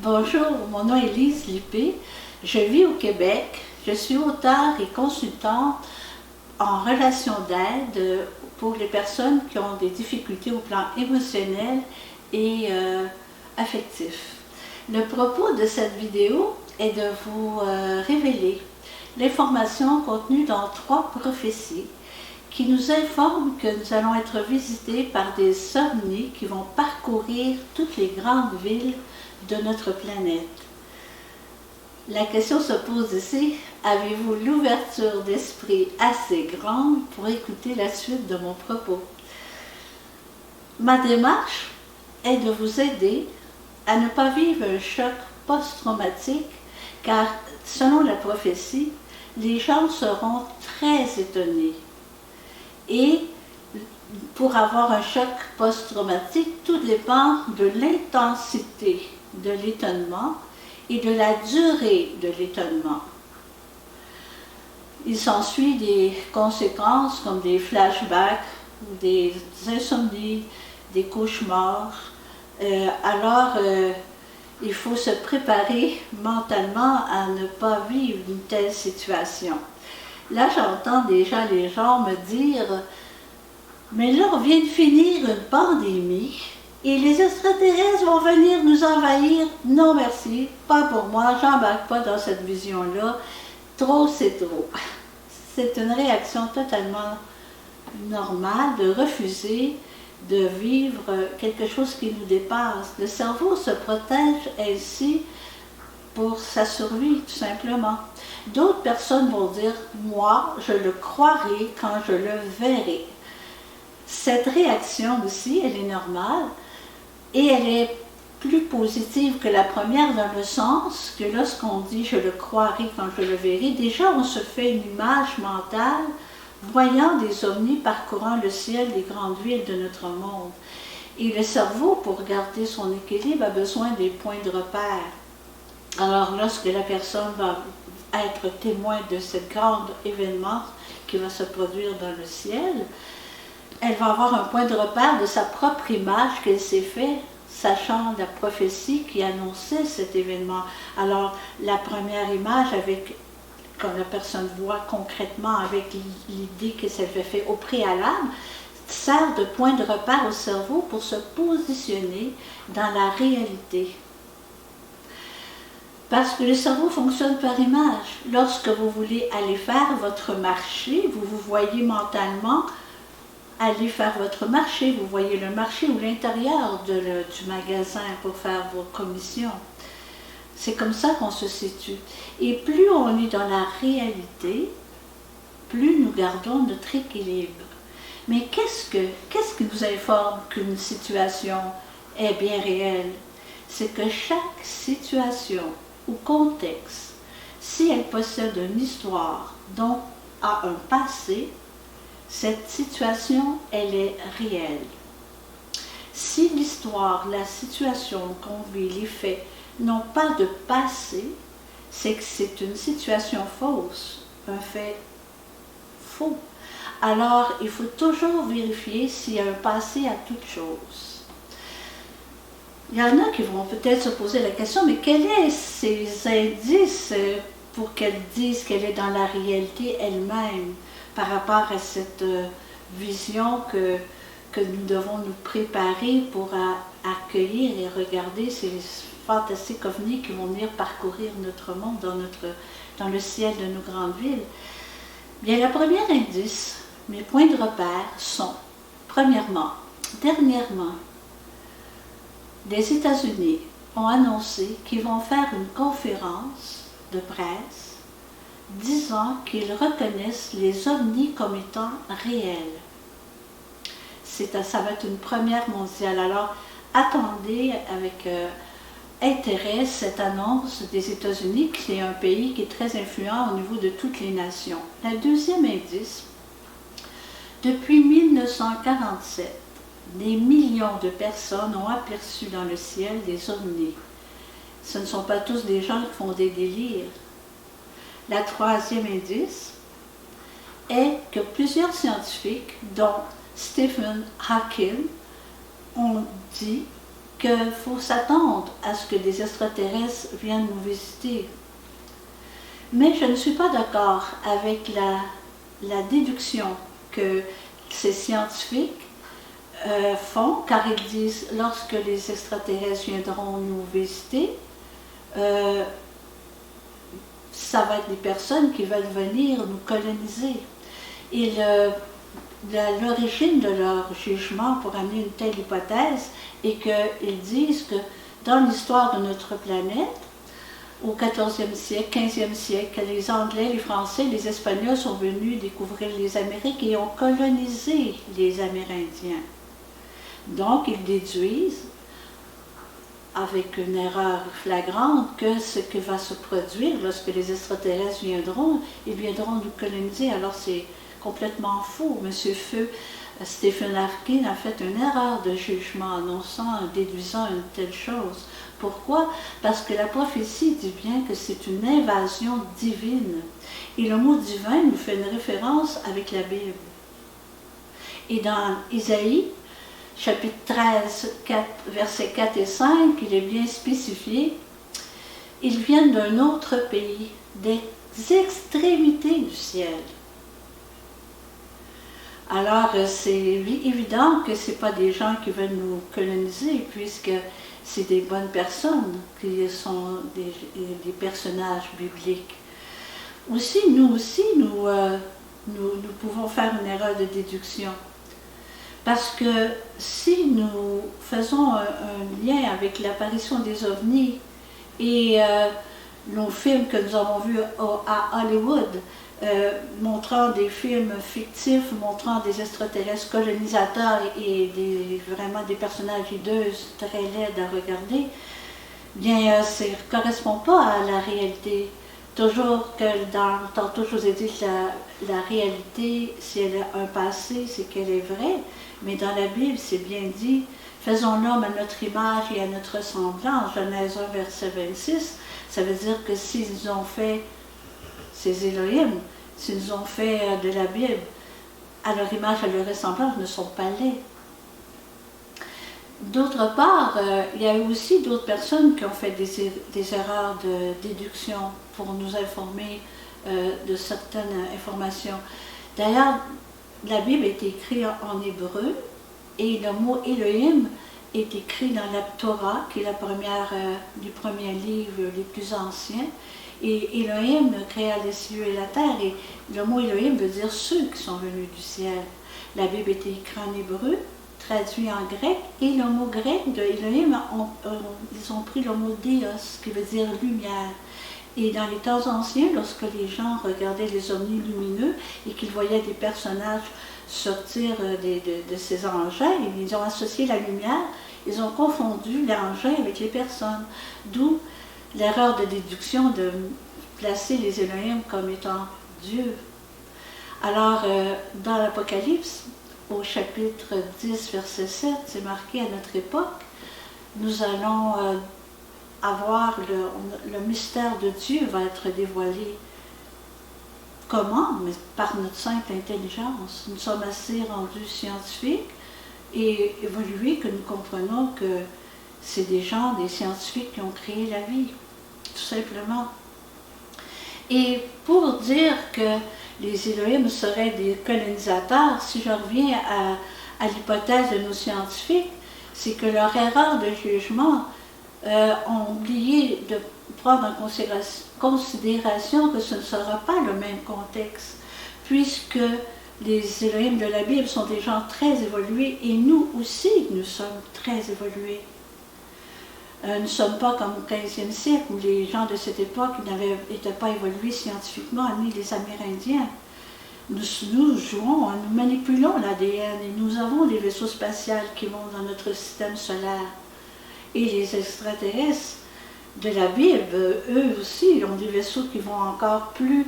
Bonjour, mon nom est Lise Lippé, je vis au Québec, je suis auteure et consultante en relation d'aide pour les personnes qui ont des difficultés au plan émotionnel et affectif. Le propos de cette vidéo est de vous révéler l'information contenue dans 3 prophéties qui nous informent que nous allons être visités par des ovnis qui vont parcourir toutes les grandes villes de notre planète. La question se pose ici, avez-vous l'ouverture d'esprit assez grande pour écouter la suite de mon propos? Ma démarche est de vous aider à ne pas vivre un choc post-traumatique, car selon la prophétie, les gens seront très étonnés. Et pour avoir un choc post-traumatique, tout dépend de l'intensité de l'étonnement et de la durée de l'étonnement. Il s'ensuit des conséquences comme des flashbacks, des insomnies, des cauchemars. Il faut se préparer mentalement à ne pas vivre une telle situation. Là, j'entends déjà les gens me dire « Mais là, on vient de finir une pandémie et les extraterrestres vont venir nous envahir. Non, merci, pas pour moi, j'embarque pas dans cette vision-là. Trop, c'est trop. » C'est une réaction totalement normale de refuser de vivre quelque chose qui nous dépasse. Le cerveau se protège ainsi pour sa survie, tout simplement. D'autres personnes vont dire « Moi, je le croirai quand je le verrai ». Cette réaction aussi, elle est normale et elle est plus positive que la première dans le sens que lorsqu'on dit « je le croirai quand je le verrai », déjà on se fait une image mentale voyant des ovnis parcourant le ciel des grandes villes de notre monde. Et le cerveau, pour garder son équilibre, a besoin des points de repère. Alors lorsque la personne va être témoin de ce grand événement qui va se produire dans le ciel, elle va avoir un point de repère de sa propre image qu'elle s'est fait, sachant la prophétie qui annonçait cet événement. Alors la première image quand la personne voit concrètement avec l'idée que ça fait au préalable, sert de point de repère au cerveau pour se positionner dans la réalité. Parce que le cerveau fonctionne par image. Lorsque vous voulez aller faire votre marché, vous vous voyez mentalement aller faire votre marché, vous voyez le marché ou l'intérieur du magasin pour faire vos commissions. C'est comme ça qu'on se situe. Et plus on est dans la réalité, plus nous gardons notre équilibre. Mais qu'est-ce qui nous informe qu'une situation est bien réelle? C'est que chaque situation ou contexte, si elle possède une histoire, donc a un passé, cette situation, elle est réelle. Si l'histoire, la situation qu'on vit, les faits, n'ont pas de passé, c'est que c'est une situation fausse, un fait faux. Alors, il faut toujours vérifier s'il y a un passé à toute chose. Il y en a qui vont peut-être se poser la question, mais quels sont ces indices pour qu'elle dise qu'elle est dans la réalité elle-même par rapport à cette vision que nous devons nous préparer pour accueillir et regarder ces fantastiques ovnis qui vont venir parcourir notre monde dans le ciel de nos grandes villes. Bien, le premier indice, mes points de repère sont, premièrement, dernièrement, les États-Unis ont annoncé qu'ils vont faire une conférence de presse disant qu'ils reconnaissent les ovnis comme étant réels. Ça va être une première mondiale. Alors, attendez avec intérêt cette annonce des États-Unis, qui est un pays qui est très influent au niveau de toutes les nations. Le deuxième indice, depuis 1947, des millions de personnes ont aperçu dans le ciel des ovnis. Ce ne sont pas tous des gens qui font des délires. Le troisième indice est que plusieurs scientifiques, dont Stephen Hawking, ont dit qu'il faut s'attendre à ce que des extraterrestres viennent nous visiter. Mais je ne suis pas d'accord avec la déduction que ces scientifiques font, car ils disent lorsque les extraterrestres viendront nous visiter, ça va être des personnes qui veulent venir nous coloniser. Et l'origine de leur jugement pour amener une telle hypothèse est qu'ils disent que dans l'histoire de notre planète, au 14e siècle, 15e siècle, les Anglais, les Français, les Espagnols sont venus découvrir les Amériques et ont colonisé les Amérindiens. Donc, ils déduisent, avec une erreur flagrante, que ce qui va se produire lorsque les extraterrestres viendront, ils viendront nous coloniser. Alors, c'est complètement faux. Monsieur Feu, Stephen Hawking a fait une erreur de jugement annonçant, déduisant une telle chose. Pourquoi? Parce que la prophétie dit bien que c'est une invasion divine. Et le mot divin nous fait une référence avec la Bible. Et dans Isaïe, chapitre 13, versets 4 et 5, il est bien spécifié. Ils viennent d'un autre pays, des extrémités du ciel. Alors, c'est évident que ce n'est pas des gens qui veulent nous coloniser, puisque c'est des bonnes personnes qui sont des personnages bibliques. Aussi, nous pouvons faire une erreur de déduction. Parce que si nous faisons un lien avec l'apparition des ovnis et nos films que nous avons vus à Hollywood, montrant des films fictifs, montrant des extraterrestres colonisateurs et vraiment des personnages hideux très laids à regarder, bien, ça ne correspond pas à la réalité. Toujours que tantôt je vous ai dit que la réalité, si elle a un passé, c'est qu'elle est vraie, mais dans la Bible, c'est bien dit, faisons l'homme à notre image et à notre ressemblance, Genèse 1, verset 26, ça veut dire que s'ils ont fait ces Elohim, s'ils ont fait de la Bible à leur image, à leur ressemblance, ne sont pas laids. D'autre part, il y a eu aussi d'autres personnes qui ont fait des erreurs de déduction pour nous informer de certaines informations. D'ailleurs, la Bible est écrite en hébreu et le mot Elohim est écrit dans la Torah, qui est la première du premier livre les plus anciens. Et Elohim créa les cieux et la terre. Et le mot Elohim veut dire ceux qui sont venus du ciel. La Bible est écrite en hébreu, traduit en grec, et le mot grec de Elohim, ils ont pris le mot Déos, qui veut dire lumière. Et dans les temps anciens, lorsque les gens regardaient les ovnis lumineux et qu'ils voyaient des personnages sortir de ces engins, ils ont associé la lumière, ils ont confondu l'engin avec les personnes. D'où l'erreur de déduction de placer les Elohim comme étant Dieu. Alors, dans l'Apocalypse, au chapitre 10, verset 7, c'est marqué à notre époque, nous allons avoir le mystère de Dieu va être dévoilé. Comment? Mais par notre simple intelligence. Nous sommes assez rendus scientifiques et évolués que nous comprenons que c'est des gens, des scientifiques qui ont créé la vie, tout simplement. Et pour dire que les Elohim seraient des colonisateurs, si je reviens à l'hypothèse de nos scientifiques, c'est que leur erreur de jugement ont oublié de prendre en considération que ce ne sera pas le même contexte, puisque les Elohim de la Bible sont des gens très évolués et nous aussi, nous sommes très évolués. Nous ne sommes pas comme au 15e siècle où les gens de cette époque n'étaient pas évolués scientifiquement, ni les Amérindiens. Nous jouons, nous manipulons l'ADN et nous avons des vaisseaux spatiaux qui vont dans notre système solaire. Et les extraterrestres de la Bible, eux aussi, ont des vaisseaux qui vont encore plus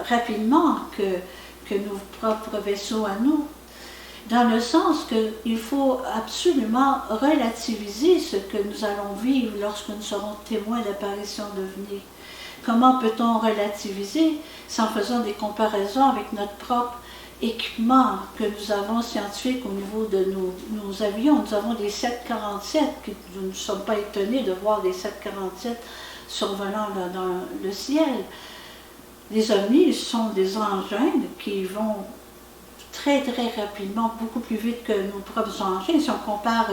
rapidement que nos propres vaisseaux à nous. Dans le sens qu'il faut absolument relativiser ce que nous allons vivre lorsque nous serons témoins d'apparition d'ovnis. Comment peut-on relativiser? C'est en faisant des comparaisons avec notre propre équipements que nous avons scientifiques au niveau de nos avions. Nous avons des 747, nous ne sommes pas étonnés de voir des 747 survolant dans le ciel. Les ovnis sont des engins qui vont très très rapidement, beaucoup plus vite que nos propres engins. Si on compare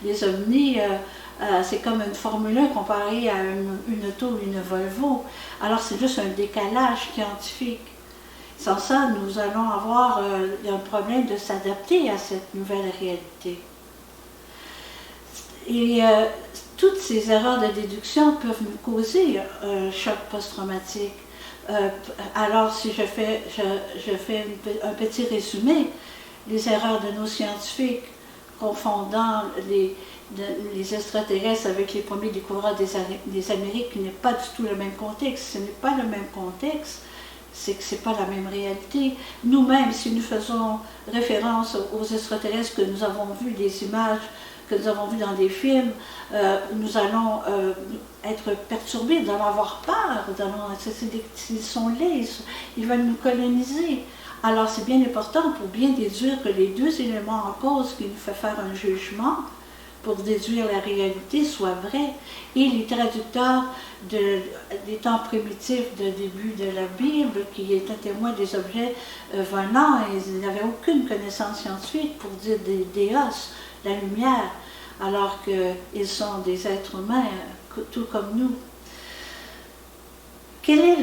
les ovnis, c'est comme une Formule 1 comparée à une auto ou une Volvo. Alors c'est juste un décalage scientifique. Sans ça, nous allons avoir un problème de s'adapter à cette nouvelle réalité. Et toutes ces erreurs de déduction peuvent nous causer un choc post-traumatique. Alors, si je fais un petit résumé, les erreurs de nos scientifiques confondant les extraterrestres avec les premiers découvreurs des Amériques, qui n'est pas du tout le même contexte. Ce n'est pas le même contexte, c'est que ce n'est pas la même réalité. Nous-mêmes, si nous faisons référence aux extraterrestres que nous avons vus, des images que nous avons vues dans des films, nous allons être perturbés, nous allons avoir peur, ils sont laids, ils veulent nous coloniser. Alors c'est bien important pour bien déduire que les deux éléments en cause qui nous fait faire un jugement, pour déduire la réalité, soient vrais. Et les traducteurs des temps primitifs de début de la Bible, qui étaient témoins des objets venants, ils n'avaient aucune connaissance scientifique pour dire des déos, la lumière, alors qu'ils sont des êtres humains, tout comme nous. Quelle est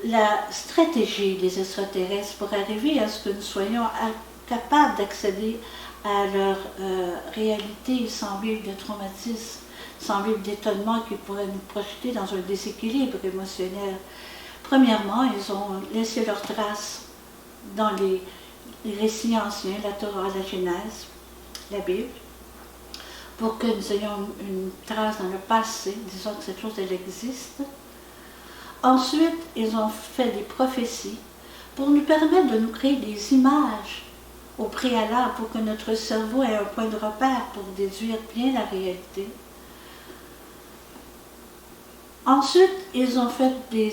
la stratégie des extraterrestres pour arriver à ce que nous soyons capables d'accéder à leur réalité sans vivre de traumatisme, sans vivre d'étonnement qui pourrait nous projeter dans un déséquilibre émotionnel? Premièrement, ils ont laissé leurs traces dans les récits anciens, la Torah, la Genèse, la Bible, pour que nous ayons une trace dans le passé, disons que cette chose, elle existe. Ensuite, ils ont fait des prophéties pour nous permettre de nous créer des images au préalable pour que notre cerveau ait un point de repère pour déduire bien la réalité. Ensuite, ils ont fait des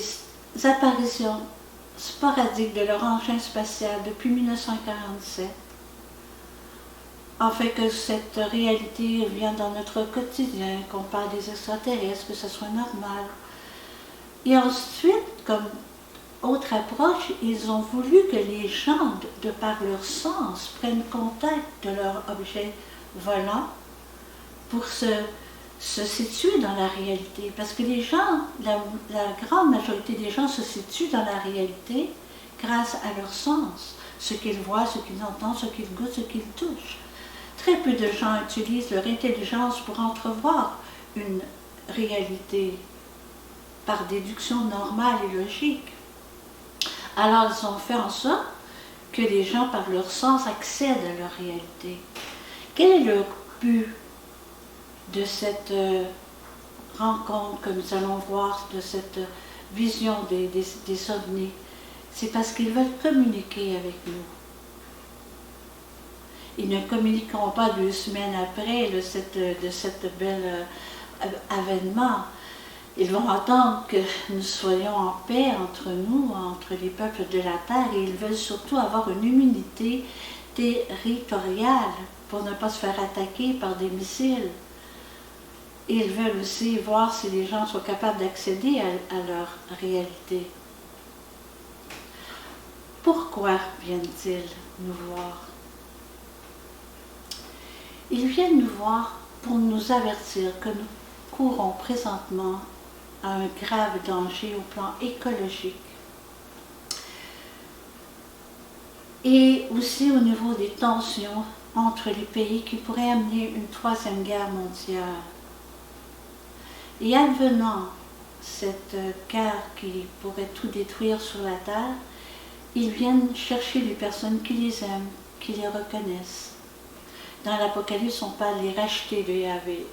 apparitions sporadiques de leur engin spatial depuis 1947, afin que cette réalité vienne dans notre quotidien, qu'on parle des extraterrestres, que ce soit normal. Et ensuite, comme autre approche, ils ont voulu que les gens, de par leur sens, prennent contact de leur objet volant pour se situer dans la réalité. Parce que les gens, la grande majorité des gens se situent dans la réalité grâce à leur sens. Ce qu'ils voient, ce qu'ils entendent, ce qu'ils goûtent, ce qu'ils touchent. Très peu de gens utilisent leur intelligence pour entrevoir une réalité par déduction normale et logique. Alors ils ont fait en sorte que les gens, par leur sens, accèdent à leur réalité. Quel est le but de cette rencontre que nous allons voir, de cette vision des ovnis? C'est parce qu'ils veulent communiquer avec nous. Ils ne communiqueront pas 2 semaines après de cette belle avènement. Ils vont attendre que nous soyons en paix entre nous, entre les peuples de la Terre, et ils veulent surtout avoir une immunité territoriale pour ne pas se faire attaquer par des missiles. Et ils veulent aussi voir si les gens sont capables d'accéder à leur réalité. Pourquoi viennent-ils nous voir? Ils viennent nous voir pour nous avertir que nous courons présentement à un grave danger au plan écologique et aussi au niveau des tensions entre les pays qui pourraient amener une 3e guerre mondiale. Et advenant cette guerre qui pourrait tout détruire sur la terre, ils viennent chercher les personnes qui les aiment, qui les reconnaissent. Dans l'Apocalypse, on parle des rachetés de Yahvé.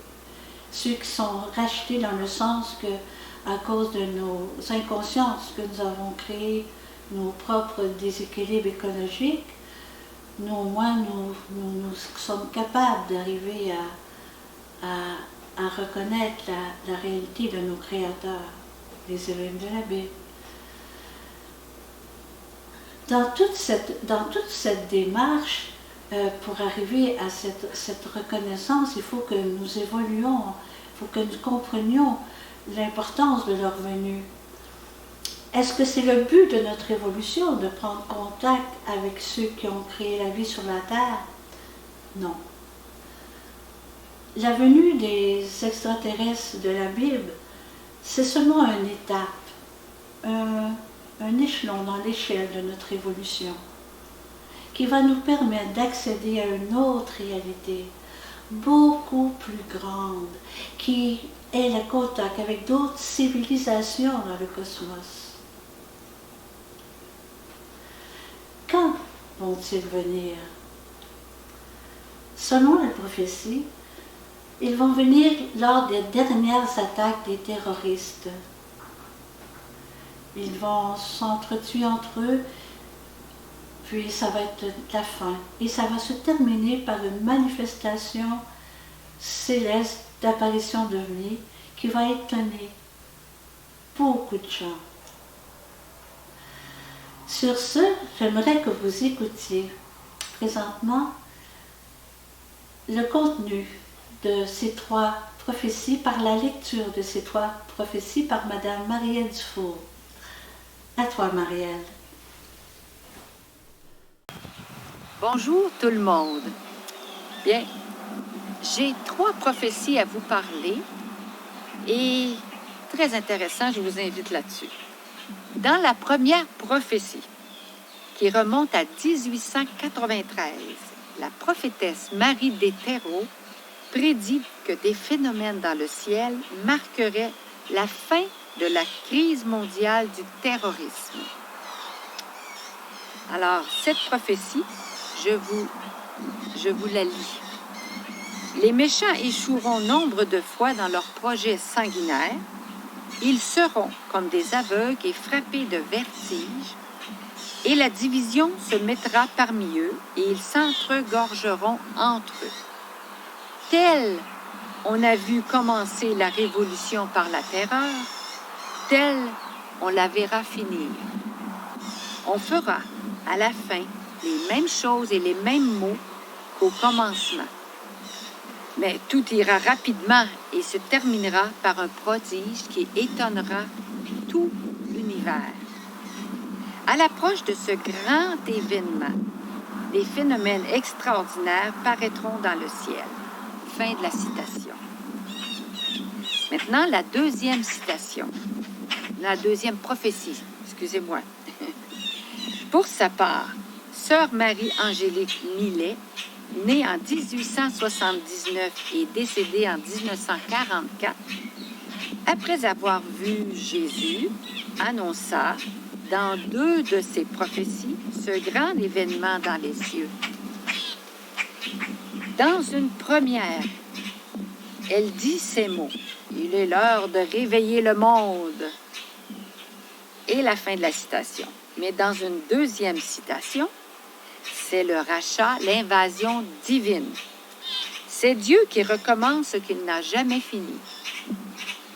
Ceux qui sont rachetés dans le sens que, à cause de nos inconsciences que nous avons créées, nos propres déséquilibres écologiques, nous au moins nous sommes capables d'arriver à reconnaître la réalité de nos créateurs, les élèves de la Bible. dans toute cette démarche, pour arriver à cette reconnaissance, il faut que nous évoluions, il faut que nous comprenions l'importance de leur venue. Est-ce que c'est le but de notre évolution, de prendre contact avec ceux qui ont créé la vie sur la Terre? Non. La venue des extraterrestres de la Bible, c'est seulement une étape, un échelon dans l'échelle de notre évolution, qui va nous permettre d'accéder à une autre réalité, beaucoup plus grande, qui est le contact avec d'autres civilisations dans le cosmos. Quand vont-ils venir? Selon la prophétie, ils vont venir lors des dernières attaques des terroristes. Ils vont s'entretuer entre eux, puis ça va être la fin. Et ça va se terminer par une manifestation céleste d'apparition d'OVNI qui va étonner beaucoup de gens. Sur ce, j'aimerais que vous écoutiez présentement le contenu de ces 3 prophéties par la lecture de ces 3 prophéties par Madame Marielle Dufour. À toi, Marielle. Bonjour tout le monde. Bien, j'ai 3 prophéties à vous parler et très intéressant, je vous invite là-dessus. Dans la première prophétie, qui remonte à 1893, la prophétesse Marie des Terreaux prédit que des phénomènes dans le ciel marqueraient la fin de la crise mondiale du terrorisme. Alors, cette prophétie, je vous la lis. Les méchants échoueront nombre de fois dans leurs projets sanguinaires. Ils seront comme des aveugles et frappés de vertige, et la division se mettra parmi eux, et ils s'entregorgeront entre eux. Tel on a vu commencer la révolution par la terreur, tel on la verra finir. On fera à la fin les mêmes choses et les mêmes mots qu'au commencement. Mais tout ira rapidement et se terminera par un prodige qui étonnera tout l'univers. À l'approche de ce grand événement, des phénomènes extraordinaires paraîtront dans le ciel. Fin de la citation. Maintenant, la deuxième citation, la deuxième prophétie, excusez-moi. Pour sa part, Sœur Marie-Angélique Millet, née en 1879 et décédée en 1944, après avoir vu Jésus, annonça dans 2 de ses prophéties ce grand événement dans les cieux. Dans une première, elle dit ces mots: « Il est l'heure de réveiller le monde. » Et la fin de la citation. Mais dans une deuxième citation, c'est le rachat, l'invasion divine. C'est Dieu qui recommence ce qu'il n'a jamais fini.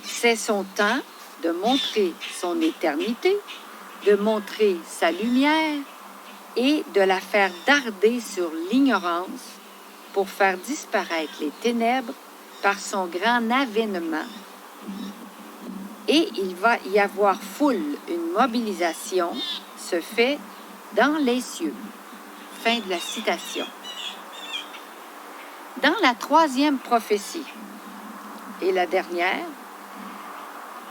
C'est son temps de montrer son éternité, de montrer sa lumière et de la faire darder sur l'ignorance pour faire disparaître les ténèbres par son grand avènement. Et il va y avoir foule, une mobilisation se fait dans les cieux. Fin de la citation. Dans la troisième prophétie, et la dernière,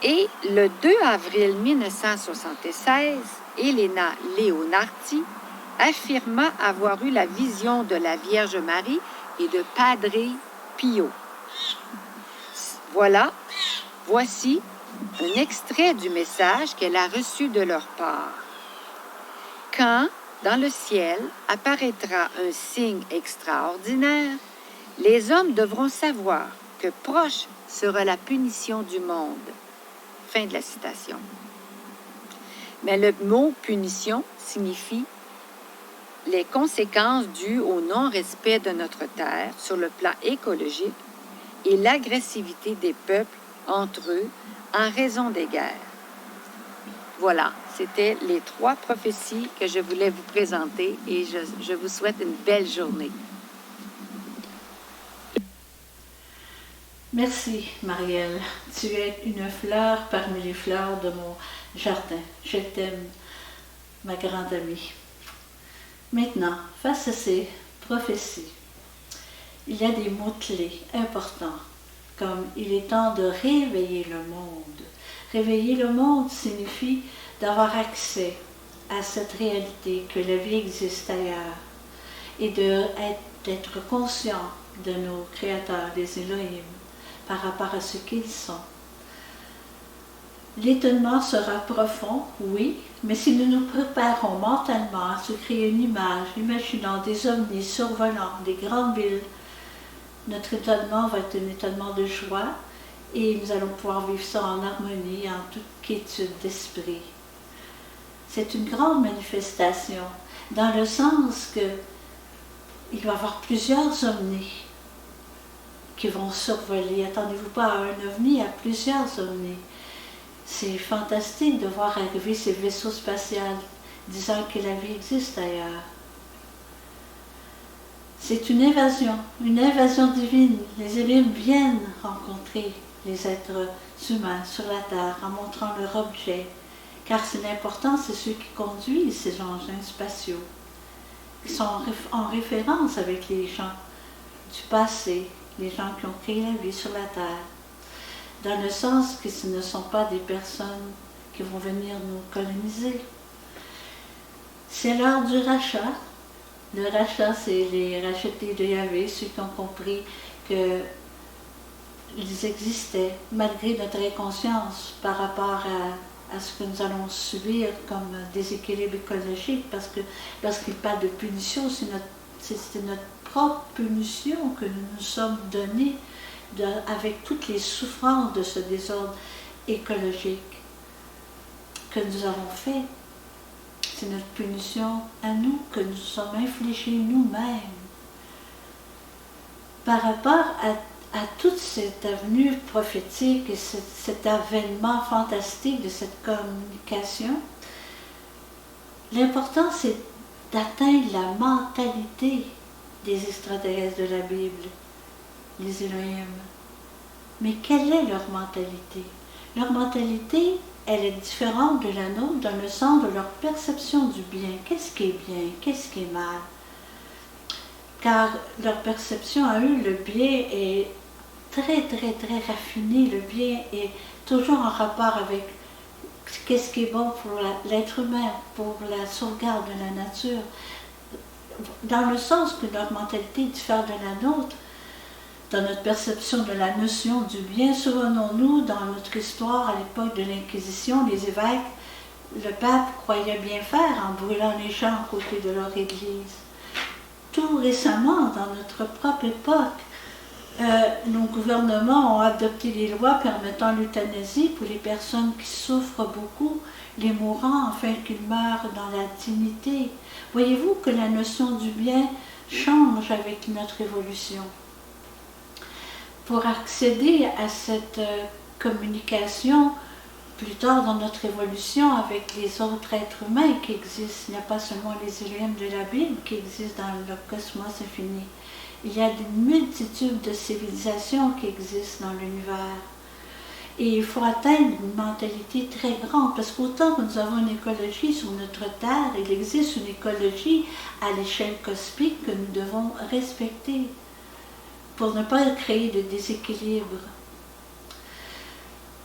et le 2 avril 1976, Elena Leonardi affirma avoir eu la vision de la Vierge Marie et de Padre Pio. Voici un extrait du message qu'elle a reçu de leur part. Quand, dans le ciel, apparaîtra un signe extraordinaire, les hommes devront savoir que proche sera la punition du monde. Fin de la citation. Mais le mot punition signifie les conséquences dues au non-respect de notre terre sur le plan écologique et l'agressivité des peuples entre eux en raison des guerres. Voilà, C'était les 3 prophéties que je voulais vous présenter et je vous souhaite une belle journée. Merci, Marielle. Tu es une fleur parmi les fleurs de mon jardin. Je t'aime, ma grande amie. Maintenant, face à ces prophéties, il y a des mots-clés importants, comme il est temps de réveiller le monde. Réveiller le monde signifie d'avoir accès à cette réalité que la vie existe ailleurs et d'être conscient de nos créateurs, des Elohim, par rapport à ce qu'ils sont. L'étonnement sera profond, oui, mais si nous nous préparons mentalement à se créer une image, imaginant des ovnis survolant des grandes villes, notre étonnement va être un étonnement de joie et nous allons pouvoir vivre ça en harmonie, en toute quiétude d'esprit. C'est une grande manifestation, dans le sens que il va y avoir plusieurs ovnis qui vont survoler. Attendez-vous pas à un ovni, à plusieurs ovnis. C'est fantastique de voir arriver ces vaisseaux spatiaux disant que la vie existe ailleurs. C'est une invasion divine. Les Elohim viennent rencontrer les êtres humains sur la Terre en montrant leur objet, car c'est l'important, c'est ceux qui conduisent ces engins spatiaux, qui sont en référence avec les gens du passé, les gens qui ont créé la vie sur la Terre, dans le sens que ce ne sont pas des personnes qui vont venir nous coloniser. C'est l'heure du rachat. Le rachat, c'est les rachetés de Yahvé, ceux qui ont compris qu'ils existaient malgré notre inconscience par rapport à ce que nous allons subir comme déséquilibre écologique, parce que lorsqu'il parle de punition, c'est notre propre punition que nous nous sommes donnés avec toutes les souffrances de ce désordre écologique que nous avons fait. C'est notre punition à nous que nous sommes infligés nous-mêmes. Par rapport à toute cette avenue prophétique et cet avènement fantastique de cette communication, l'important c'est d'atteindre la mentalité des extraterrestres de la Bible, les Elohim. Mais quelle est leur mentalité? Leur mentalité, elle est différente de la nôtre dans le sens de leur perception du bien. Qu'est-ce qui est bien? Qu'est-ce qui est mal? Car leur perception à eux, le bien est très, très, très raffiné. Le bien est toujours en rapport avec qu'est-ce qui est bon pour l'être humain, pour la sauvegarde de la nature. Dans le sens que leur mentalité diffère de la nôtre, dans notre perception de la notion du bien, souvenons-nous, dans notre histoire, à l'époque de l'Inquisition, les évêques, le pape croyait bien faire en brûlant les gens à côté de leur église. Tout récemment, dans notre propre époque, nos gouvernements ont adopté des lois permettant l'euthanasie pour les personnes qui souffrent beaucoup, les mourants, afin qu'ils meurent dans la dignité. Voyez-vous que la notion du bien change avec notre évolution. Pour accéder à cette communication, plus tard dans notre évolution avec les autres êtres humains qui existent, il n'y a pas seulement les Elohim de la Bible qui existent dans le cosmos infini. Il y a une multitude de civilisations qui existent dans l'univers. Et il faut atteindre une mentalité très grande, parce qu'autant que nous avons une écologie sur notre Terre, il existe une écologie à l'échelle cosmique que nous devons respecter pour ne pas créer de déséquilibre.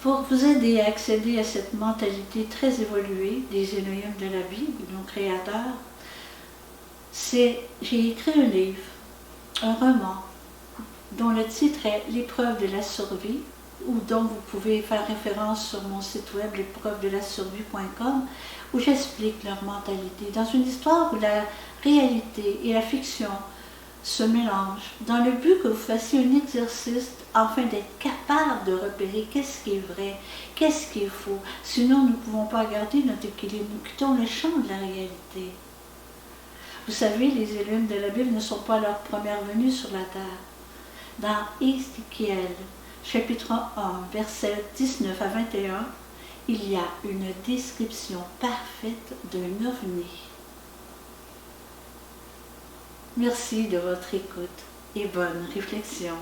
Pour vous aider à accéder à cette mentalité très évoluée des Elohim de la Bible, nos créateurs, j'ai écrit un livre, un roman, dont le titre est « L'épreuve de la survie », ou dont vous pouvez faire référence sur mon site web l'épreuve-de-la-survie.com, où j'explique leur mentalité, dans une histoire où la réalité et la fiction se mélangent, dans le but que vous fassiez un exercice afin d'être capable de repérer qu'est-ce qui est vrai, qu'est-ce qui est faux. Sinon, nous ne pouvons pas garder notre équilibre, nous quittons le champ de la réalité. Vous savez, les Elohim de la Bible ne sont pas leur première venue sur la terre. Dans Ézéchiel, chapitre 1, versets 19 à 21, il y a une description parfaite d'un ovni. Merci de votre écoute et bonne réflexion.